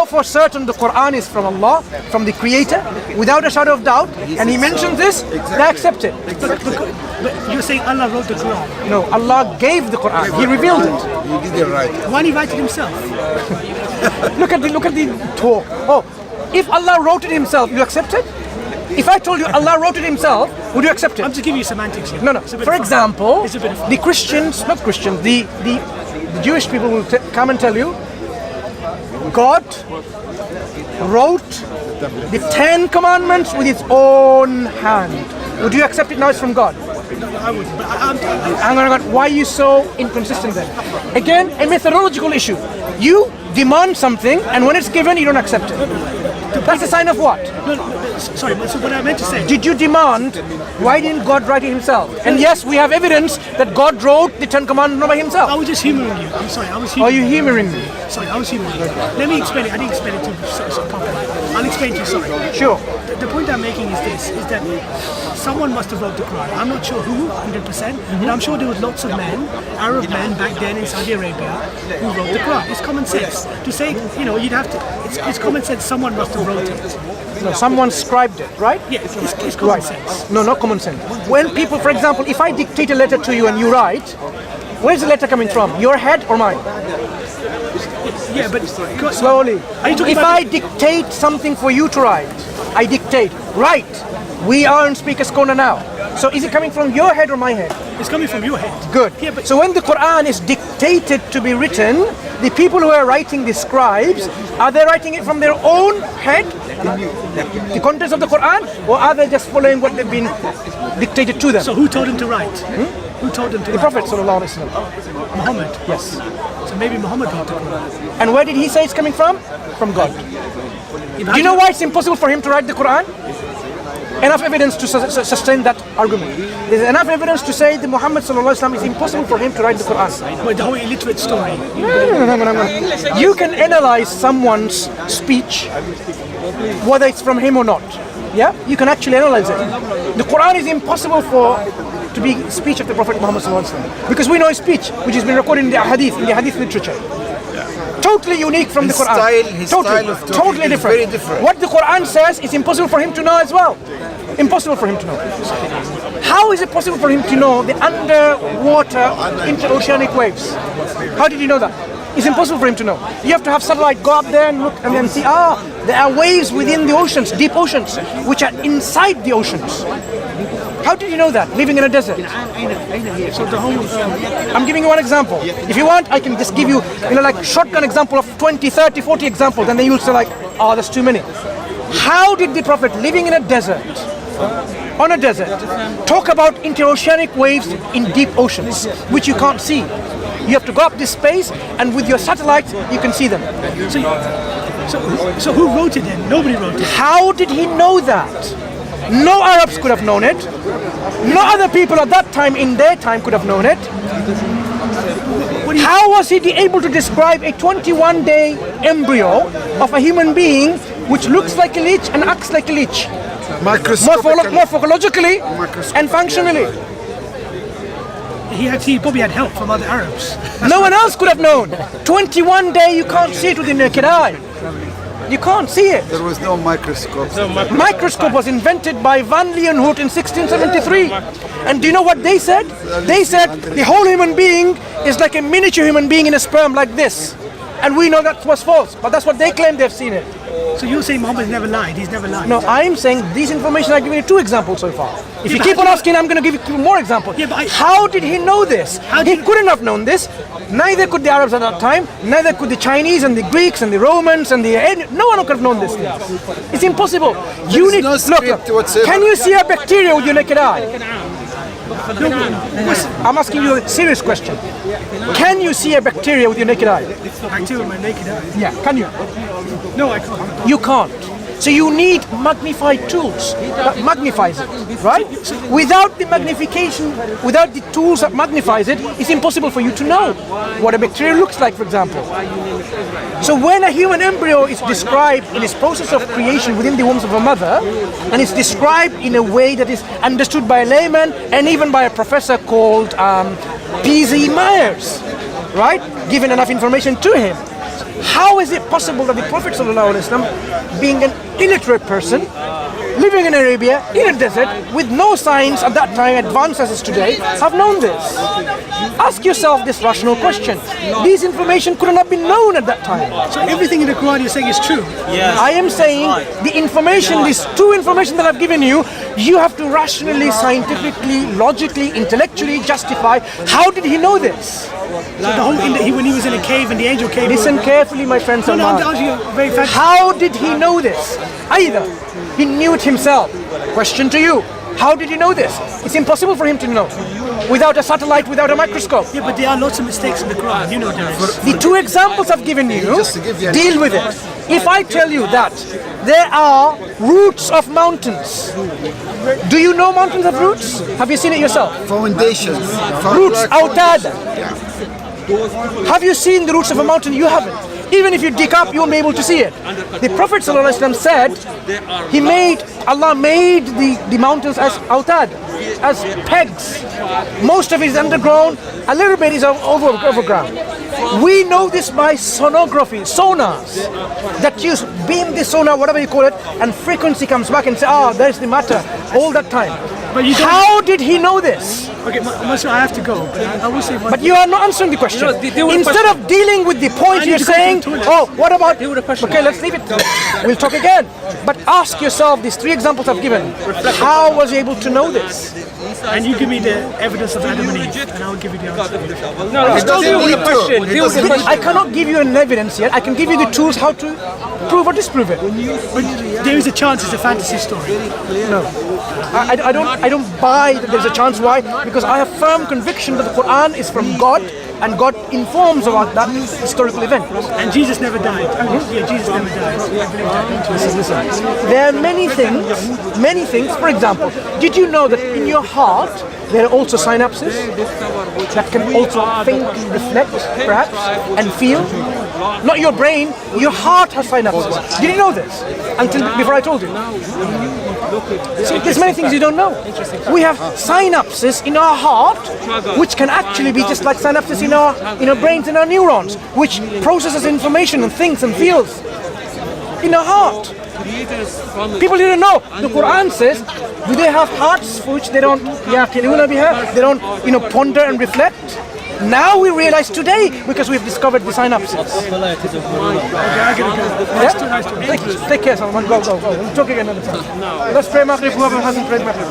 know for certain the Quran is from Allah, from the Creator, without a shadow of doubt, and he mentions this, they accept it. But you're saying Allah wrote the Quran? No, Allah gave the Quran. He revealed it. He didn't write it. Why did he write it himself? Look at the talk. Oh, if Allah wrote it himself, you accept it? If I told you Allah wrote it himself, would you accept it? I'm just giving you semantics here. No. For example, It's a bit of fun. the Christians, not Christians, the Jewish people will come and tell you, God wrote the 10 Commandments with his own hand. Would you accept it now it's from God? I would, but I'm Hang on, why are you so inconsistent then? Again, a methodological issue. You demand something, and when it's given, you don't accept it. That's a sign of what? sorry, so what I meant to say. Did you demand, why didn't God write it himself? And yes, we have evidence that God wrote the 10 Commandments by himself. I was just humoring you. I'm sorry, I was Are humoring you humoring me? Sorry, I was humoring you. Let me explain it. I didn't explain it to you so properly. I'll explain to you, sorry. Sure. The point I'm making is this, is that someone must have wrote the Quran. I'm not sure who, 100%, but I'm sure there was lots of men, Arab men back then in Saudi Arabia, who wrote the Quran. It's common sense. To say, you'd have to, it's common sense someone must have wrote it. No, someone scribed it, right? Yeah, it's common sense. No, not common sense. When people, for example, if I dictate a letter to you and you write, where's the letter coming from? Your head or mine? Yeah, but Slowly. Are you talking If about I dictate something for you to write, I dictate, write. We are in Speaker's Corner now. So is it coming from your head or my head? It's coming from your head. Good. Yeah, but So when the Quran is dictated to be written, the people who are writing, the scribes, are they writing it from their own head, the contents of the Quran, or are they just following what they've been dictated to them? so who told him to write? Who told him to The write? Prophet sallallahu alaihi wasallam. Muhammad. Yes. So maybe Muhammad wrote the Quran. And where did he say it's coming from? From God. Do you know why it's impossible for him to write the Quran? Enough evidence to sustain that argument. There's enough evidence to say that Muhammad sallallahu alaihi wasallam is impossible for him to write the Quran. But the whole illiterate story. No. You can analyze someone's speech, whether it's from him or not. Yeah, you can actually analyze it. The Quran is impossible to be speech of the Prophet Muhammad sallallahu alaihi wasallam, because we know his speech, which has been recorded in the hadith literature. Totally unique from the Quran. His style of talking totally is different. very different. What the Quran says is impossible for him to know as well. Impossible for him to know. How is it possible for him to know the underwater interoceanic waves? How did he know that? It's impossible for him to know. You have to have satellite go up there and look and then see, there are waves within the oceans, deep oceans, which are inside the oceans. How did you know that, living in a desert? So the whole I'm giving you one example. If you want, I can just give you, like shotgun example of 20, 30, 40 examples, and then you'll say like, that's too many. How did the Prophet living in a desert, on a desert, talk about interoceanic waves in deep oceans, which you can't see? You have to go up this space, and with your satellites, you can see them. So who wrote it then? Nobody wrote it. How did he know that? No Arabs could have known it. No other people at that time, in their time, could have known it. How was he able to describe a 21-day embryo of a human being which looks like a leech and acts like a leech? Morphologically and functionally. He probably had help from other Arabs. No one else could have known. 21 day, you can't see it with the naked eye. You can't see it. There was no microscope. Microscope was invented by Van Leeuwenhoek in 1673. And do you know what they said? They said the whole human being is like a miniature human being in a sperm like this. And we know that was false, but that's what they claim they've seen it. So you're saying Muhammad never lied? He's never lied? No, I'm saying these information I've given you 2 examples so far. If you keep on asking, I'm going to give you 2 more examples. Yeah, but how did he know this? He couldn't have known this. Neither could the Arabs at that time. Neither could the Chinese and the Greeks and the Romans and no one could have known this. It's impossible. You need no script whatsoever. Can you see a bacteria with your naked eye? I'm asking you a serious question. Can you see a bacteria with your naked eye? Bacteria with my naked eye? Yeah, can you? No, I can't. You can't. So you need magnified tools that magnifies it, right? Without the magnification, without the tools that magnifies it, it's impossible for you to know what a bacteria looks like, for example. So when a human embryo is described in its process of creation within the wombs of a mother, and it's described in a way that is understood by a layman and even by a professor called P.Z. Myers, right? Given enough information to him. How is it possible that the Prophet ﷺ, being an illiterate person, living in Arabia, in a desert, with no science at that time, advanced as is today, have known this? Ask yourself this rational question. These information couldn't have been known at that time. So everything in the Quran you're saying is true? I am saying the information, these two information that I've given you, you have to rationally, scientifically, logically, intellectually justify. How did he know this? So the whole when he was in a cave and the angel came. Listen carefully, my friends. No, I'm asking you very fast. How did he know this? Either he knew it himself. Question to you. How did he know this? It's impossible for him to know. Without a satellite, without a microscope. Yeah, but there are lots of mistakes in the Quran. You know there is. The two examples I've given you, Just to give you an deal with it. If I tell you that there are roots of mountains, do you know mountains have roots? Have you seen it yourself? Foundations. Roots, autad. Have you seen the roots of a mountain? You haven't. Even if you dig up, you won't be able to see it. The Prophet ﷺ said, Allah made the mountains as autad, as pegs. Most of it is underground, a little bit is overground. We know this by sonography, sonars, that use beam the sonar, whatever you call it, and frequency comes back and say, there's the matter, all that time. But you don't. How did he know this? Okay, Mansur, I have to go, but I will say one But thing. you are not answering the question. Instead of dealing with the point, I need you're to go to saying, the toilet. what about... Okay, let's leave it. We'll talk again. But ask yourself, these three examples I've given, how was he able to know this? And you give me the evidence of Adam and Eve, and I will give you the answer. No, doesn't deal with need the to. question. He Deal with the doesn't question. I cannot give you an evidence yet. I can give you the tools how to prove or disprove it. But there is a chance it's a fantasy story. No. I don't buy that there's a chance. Why? Because I have firm conviction that the Quran is from God and God informs about that historical event. And Jesus never died. Yeah, Jesus never died. I believe that. Listen. There are many things. For example, did you know that in your heart there are also synapses that can also think, reflect, perhaps, and feel? Not your brain, your heart has synapses. Did you know this? Before I told you. See, there's many things you don't know. We have synapses in our heart, which can actually be just like synapses in our brains, in our neurons, which processes information and thinks and feels in our heart. People didn't know. The Quran says, do they have hearts for which they don't, they don't, ponder and reflect? Now we realize today because we've discovered the synapses. Yeah? Take care, Salman. Go. We'll talk again another time. Let's pray Maghrib. Whoever hasn't prayed Maghrib.